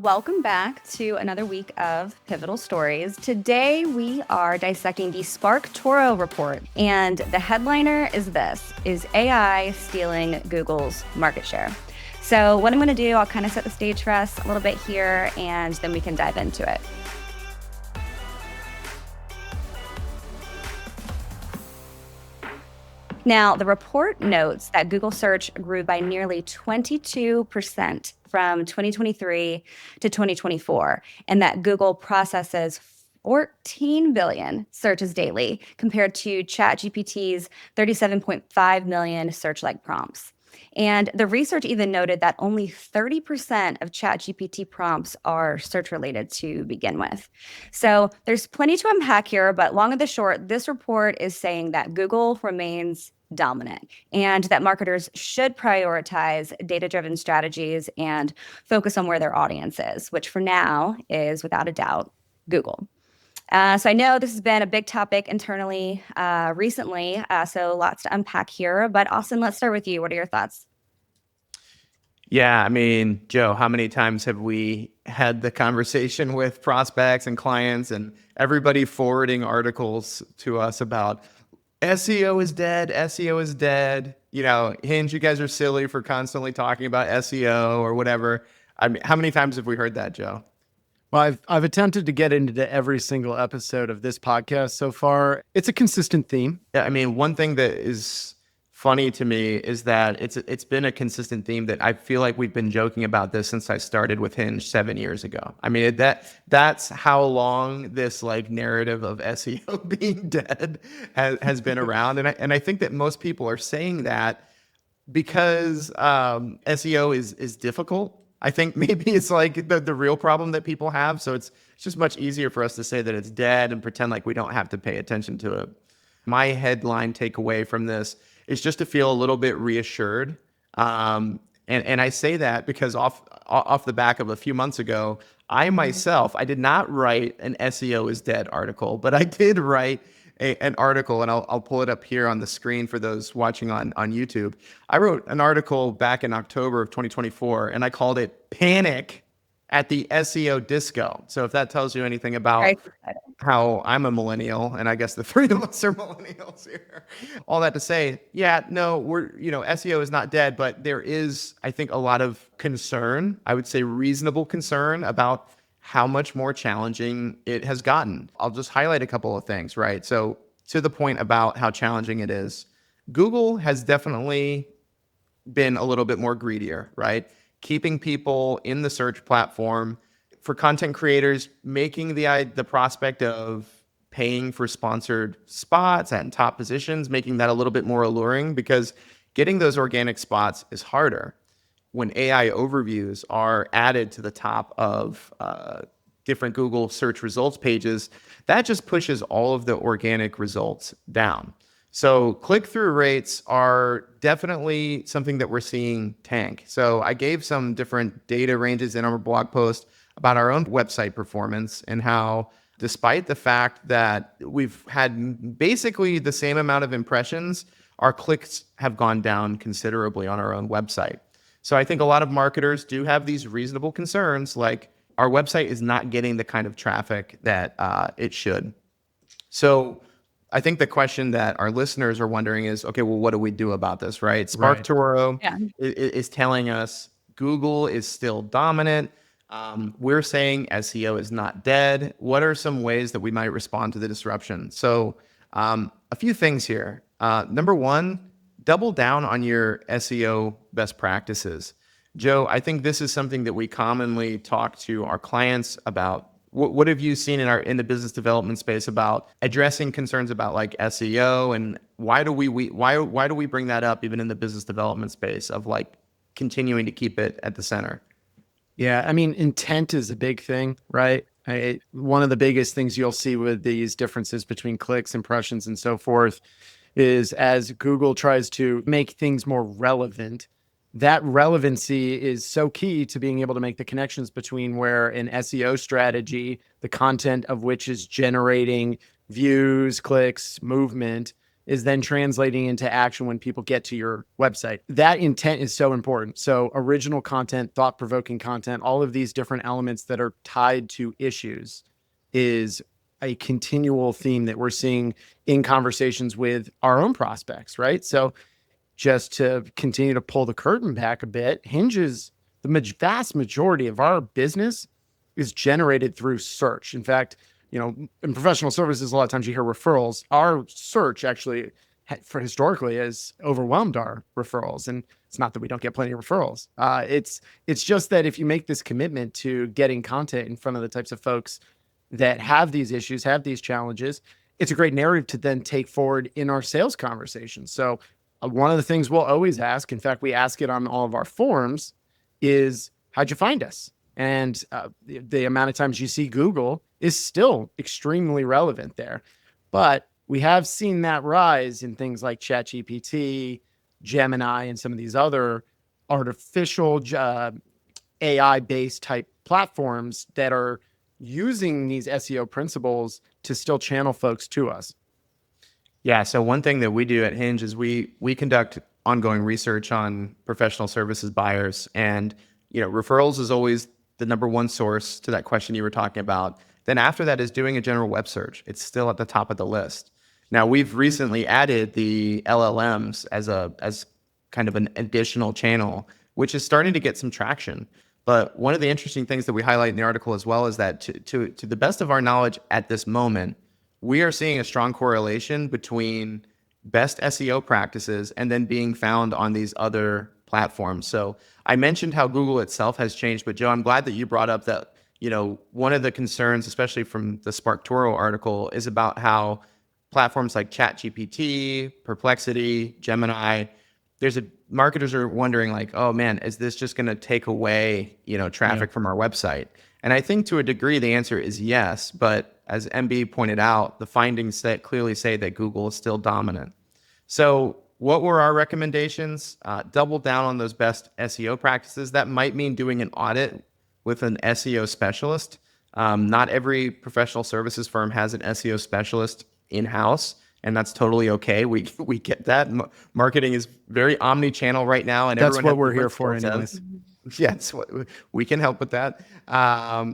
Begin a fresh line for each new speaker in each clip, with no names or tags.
Welcome back to another week of Pivotal Stories. Today we are dissecting the Spark Toro report, and the headliner is this: is AI stealing Google's market share? So what I'm going to do, I'll kind of set the stage for us a little bit here, and then we can dive into it. Now, the report notes that Google search grew by nearly 22% from 2023 to 2024, and that Google processes 14 billion searches daily compared to ChatGPT's 37.5 million search-like prompts. And the research even noted that only 30% of ChatGPT prompts are search-related to begin with. So there's plenty to unpack here, but long and the short, this report is saying that Google remains dominant and that marketers should prioritize data-driven strategies and focus on where their audience is, which for now is without a doubt Google. So I know this has been a big topic internally recently, so lots to unpack here. But Austin, let's start with you. What are your thoughts?
Yeah, I mean, Joe, how many times have we had the conversation with prospects and clients and everybody forwarding articles to us about SEO is dead, SEO is dead. You know, Hinge, you guys are silly for constantly talking about SEO or whatever. I mean, how many times have we heard that, Joe?
Well, I've attempted to get into every single episode of this podcast so far. It's a consistent theme.
Yeah, I mean, one thing that is funny to me is that it's been a consistent theme that I feel like we've been joking about this since I started with Hinge 7 years ago. I mean, that's how long this like narrative of SEO being dead has been around, and I think that most people are saying that because SEO is difficult. I think maybe it's like the real problem that people have. So it's just much easier for us to say that it's dead and pretend like we don't have to pay attention to it. My headline takeaway from this is just to feel a little bit reassured. And I say that because off the back of a few months ago, I myself, I did not write an SEO is dead article, but I did write an article, and I'll pull it up here on the screen for those watching on YouTube. I wrote an article back in October of 2024, and I called it Panic at the SEO Disco. So if that tells you anything about
Right.
how I'm a millennial, and I guess the three of us are millennials here. All that to say, yeah, no, SEO is not dead, but there is, I think, a lot of concern, I would say reasonable concern about how much more challenging it has gotten. I'll just highlight a couple of things, right? So to the point about how challenging it is, Google has definitely been a little bit more greedier, right? Keeping people in the search platform. For content creators, making the prospect of paying for sponsored spots and top positions, making that a little bit more alluring, because getting those organic spots is harder. When AI overviews are added to the top of different Google search results pages, that just pushes all of the organic results down. So click-through rates are definitely something that we're seeing tank. So I gave some different data ranges in our blog post about our own website performance and how, despite the fact that we've had basically the same amount of impressions, our clicks have gone down considerably on our own website. So I think a lot of marketers do have these reasonable concerns, like our website is not getting the kind of traffic that it should. So I think the question that our listeners are wondering is, okay, well, what do we do about this, right? Spark Toro is telling us Google is still dominant. We're saying SEO is not dead. What are some ways that we might respond to the disruption? So a few things here. Number one, double down on your SEO best practices. Joe, I think this is something that we commonly talk to our clients about. What have you seen in the business development space about addressing concerns about like SEO, and why do we bring that up even in the business development space of like continuing to keep it at the center?
Yeah, I mean, intent is a big thing, right? One of the biggest things you'll see with these differences between clicks, impressions, and so forth is as Google tries to make things more relevant, that relevancy is so key to being able to make the connections between where an SEO strategy, the content of which is generating views, clicks, movement, is then translating into action when people get to your website. That intent is so important. So original content, thought-provoking content, all of these different elements that are tied to issues is a continual theme that we're seeing in conversations with our own prospects, right? So just to continue to pull the curtain back a bit, Hinge's vast majority of our business is generated through search. In fact, in professional services, a lot of times you hear referrals. Our search actually, for historically, has overwhelmed our referrals. And it's not that we don't get plenty of referrals. It's just that if you make this commitment to getting content in front of the types of folks that have these issues, have these challenges, it's a great narrative to then take forward in our sales conversations. So one of the things we'll always ask, in fact, we ask it on all of our forums, is how'd you find us? And the amount of times you see Google is still extremely relevant there. But we have seen that rise in things like ChatGPT, Gemini, and some of these other artificial AI-based type platforms that are using these SEO principles to still channel folks to us.
Yeah. So one thing that we do at Hinge is we conduct ongoing research on professional services buyers, and referrals is always the number one source to that question you were talking about. Then after that is doing a general web search. It's still at the top of the list. Now we've recently added the LLMs as kind of an additional channel, which is starting to get some traction. But one of the interesting things that we highlight in the article as well is that to the best of our knowledge at this moment, we are seeing a strong correlation between best SEO practices and then being found on these other platforms. So I mentioned how Google itself has changed, but Joe, I'm glad that you brought up that, one of the concerns, especially from the SparkToro article, is about how platforms like ChatGPT, Perplexity, Gemini, marketers are wondering like, oh man, is this just going to take away, traffic from our website? And I think to a degree, the answer is yes. But as MB pointed out, the findings clearly say that Google is still dominant. So what were our recommendations? Double down on those best SEO practices. That might mean doing an audit with an SEO specialist. Not every professional services firm has an SEO specialist in-house, and that's totally okay. We get that. Marketing is very omni-channel right now, and
that's
everyone
what we're here for anyways.
Yes, we can help with that.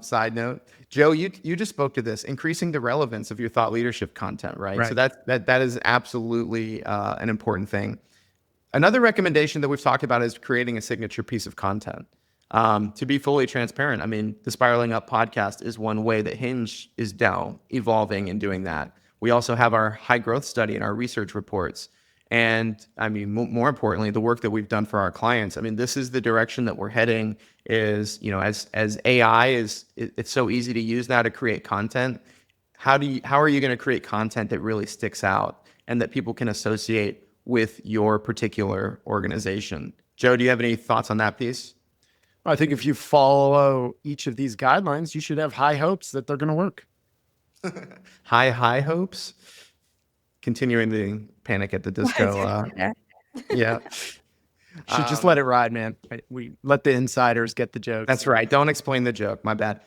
Side note, Joe, you just spoke to this, increasing the relevance of your thought leadership content, right? So that is absolutely an important thing. Another recommendation that we've talked about is creating a signature piece of content. To be fully transparent, I mean, the Spiraling Up podcast is one way that Hinge is now evolving and doing that. We also have our high growth study and our research reports. And I mean, more importantly, the work that we've done for our clients. I mean, this is the direction that we're heading is, as AI it's so easy to use now to create content. How are you going to create content that really sticks out and that people can associate with your particular organization? Joe, do you have any thoughts on that piece?
I think if you follow each of these guidelines, you should have high hopes that they're going to work.
High hopes. Continuing the Panic at the Disco. Yeah.
Should just let it ride, man. We let the insiders get the jokes.
That's right. Don't explain the joke. My bad.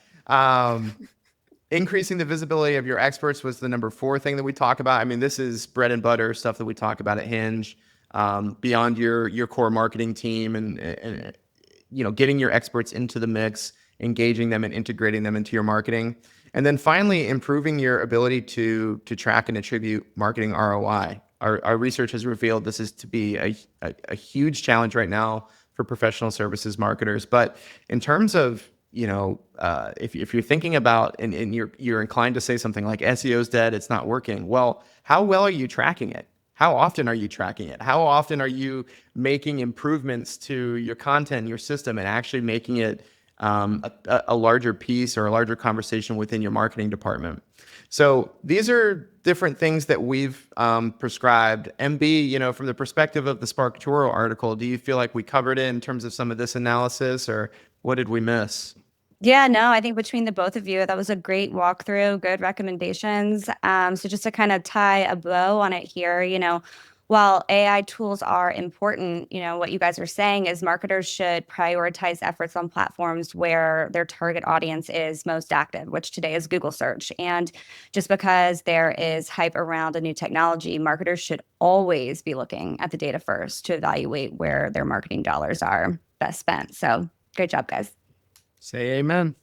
Increasing the visibility of your experts was the number 4 thing that we talk about. I mean, this is bread and butter stuff that we talk about at Hinge. Beyond your core marketing team and getting your experts into the mix, engaging them and integrating them into your marketing. And then finally, improving your ability to track and attribute marketing ROI. Our research has revealed this is to be a huge challenge right now for professional services marketers. But in terms of, if you're thinking about and you're inclined to say something like SEO is dead, it's not working. Well, how well are you tracking it? How often are you tracking it? How often are you making improvements to your content, your system, and actually making it a larger piece or a larger conversation within your marketing department? So these are different things that we've prescribed. MB, from the perspective of the SparkToro article, do you feel like we covered it in terms of some of this analysis, or what did we miss?
Yeah, no, I think between the both of you, that was a great walkthrough, good recommendations. So just to kind of tie a bow on it here, While AI tools are important, what you guys are saying is marketers should prioritize efforts on platforms where their target audience is most active, which today is Google search. And just because there is hype around a new technology, marketers should always be looking at the data first to evaluate where their marketing dollars are best spent. So great job, guys.
Say amen.